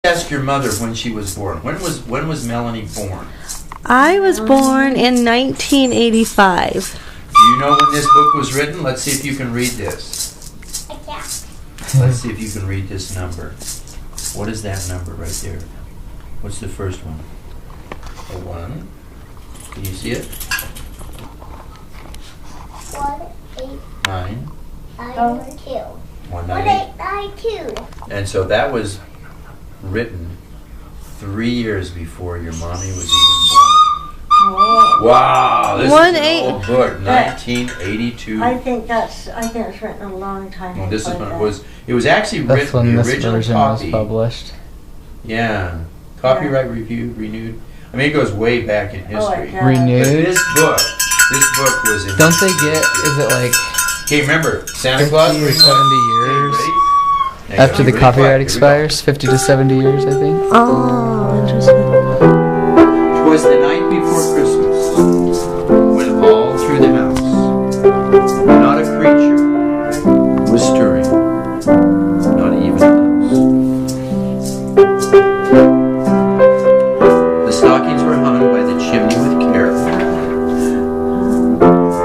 Ask your mother when she was born. When was Melanie born? I was born in 1985. Do you know when this book was written? Let's see if you can read this. I can't. Let's see if you can read this number. What is that number right there? What's the first one? A 1. Can you see it? 1, 8, 9. 9, 2. 1, 1, 8, 9, 2. And so that was written 3 years before your mommy was even born. Oh. Wow, this is an old book, That- 1982. I think it's written a long time ago. Well, this is when it was. It was actually That's written. when The this original version copy. was published. Yeah, copyright renewed. I mean, it goes way back in Oh, history. it But does. Renewed? this book was in. Don't they get, is it like Okay, remember Santa 50 Claus? or 70 years? Okay, ready? Now, After the ready? copyright Here we go. expires? 50 to 70 years, I think. Oh, interesting. 'Twas the night before Christmas, when all through the house, not a creature was stirring, not even a mouse. The stockings were hung by the chimney with care,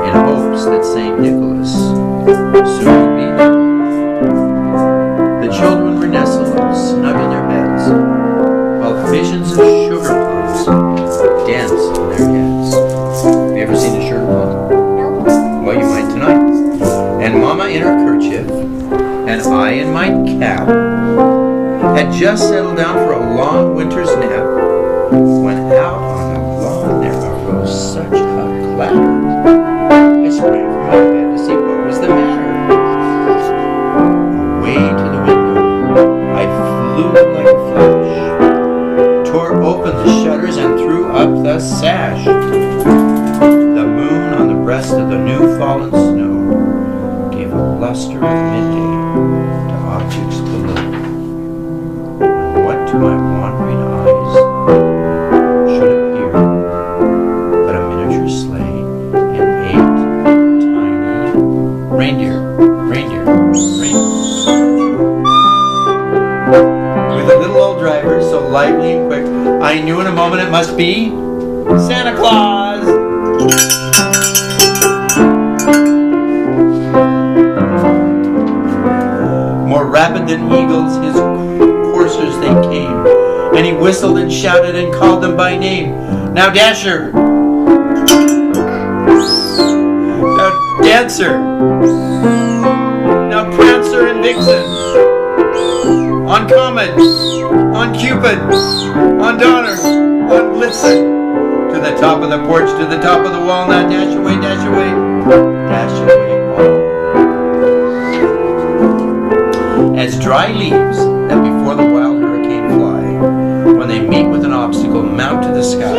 in hopes that St. Nicholas soon would be there. The children were nestled snug in their beds, while visions of sugar plums danced in their heads. Have you ever seen a sugar plum? Nope. Well, you might tonight. And Mama in her kerchief, and I in my cap, had just settled down for a long winter's nap, when out on the lawn there arose such a clatter. I sprang from my bed to see what was the matter. Away to the window, I flew like a flash, tore open the shutters and threw up the sash. The moon on the breast of the new fallen snow gave a luster of midday to objects below. And what to my wandering eyes should appear but a miniature sleigh and 8 tiny reindeer. With a little old driver, so lively and quick, I knew in a moment it must be Santa Claus. More rapid than eagles, his coursers they came, and he whistled and shouted and called them by name. Now Dasher, now Dancer, now Prancer and Vixen, on Comet, on Cupid, on Donner, on Blitzen, to the top of the porch, to the top of the wall. Now dash away, dash away, dash away all. As dry leaves that before the wild hurricane fly, when they meet with an obstacle, mount to the sky.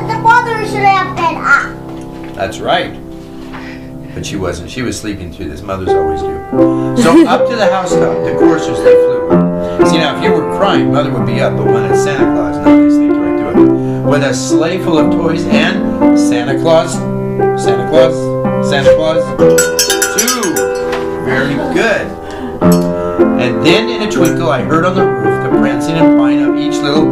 The mother should have been up. That's right. But she wasn't. She was sleeping through this. Mothers always do. So up to the housetop, the coursers they flew. See, now if you were crying, Mother would be up, but when it's Santa Claus, no, they sleep right through it. With a sleigh full of toys and Santa Claus 2. Very good. And then in a twinkle I heard on the roof the prancing and pawing of each little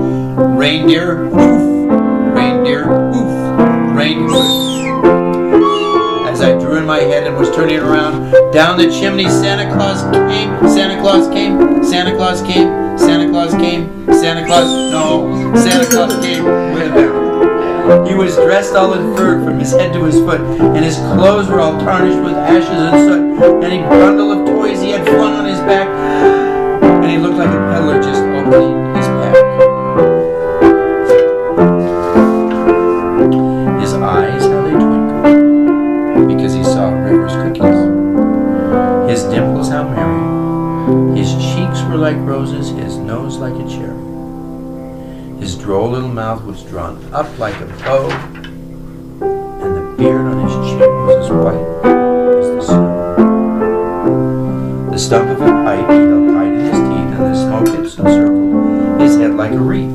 reindeer hoof, reindeer hoof, reindeer hoof. As I drew in my head and was turning around, down the chimney Santa Claus came, Santa Claus came, Santa Claus came, Santa Claus came, Santa Claus, no, Santa Claus came with him. He was dressed all in fur from his head to his foot, and his clothes were all tarnished with ashes and soot, and a bundle of toys he had flung on his back, and he looked like a peddler just opening his pack. His eyes, how they twinkled, because he saw River's cookies. His dimples, how merry. His cheeks were like roses, his nose like a cherry. His droll little mouth was drawn up like a bow, and the beard on his chin was as white as the snow. The stump of a pipe he held tight in his teeth, and the smoke encircled his head like a wreath.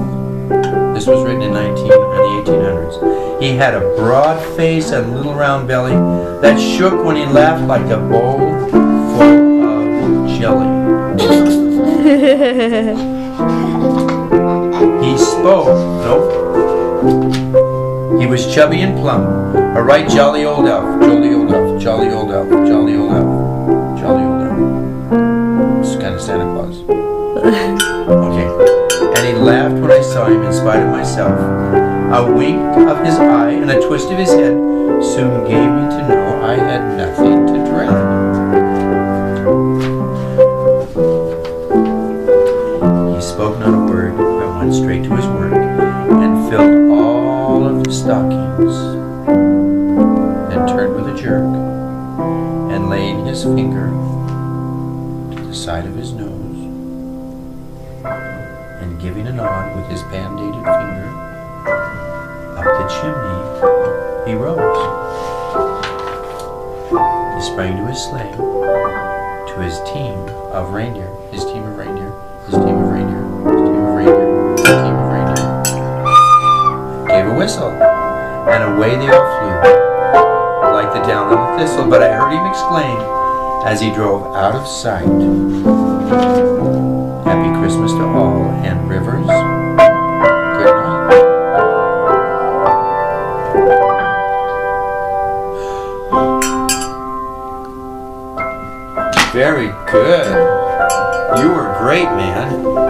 This was written in the 1800s. He had a broad face and little round belly that shook when he laughed like a bowl full of jelly. He spoke. Nope. He was chubby and plump. A right jolly old elf. Jolly old elf. Jolly old elf. Jolly old elf. Jolly old elf. It's kind of Santa Claus. Okay. And he laughed when I saw him in spite of myself. A wink of his eye and a twist of his head soon gave me to know I had nothing to dread. He spoke not a word, but went straight to his work and filled all of the stockings, then turned with a jerk and laid his finger to the side of his nose, and giving a nod with his band-aided finger, up the chimney he rose. He sprang to his sleigh, to his team of reindeer, his team of reindeer, his team of reindeer, his team of reindeer, his team of reindeer. Gave a whistle, and away they all flew, like the down on a thistle. But I heard him exclaim, as he drove out of sight, Happy Christmas to all, and Rivers, good night. Very good. You were great, man. You were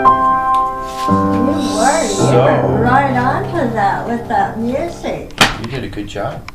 So- right on to that with that music. You did a good job.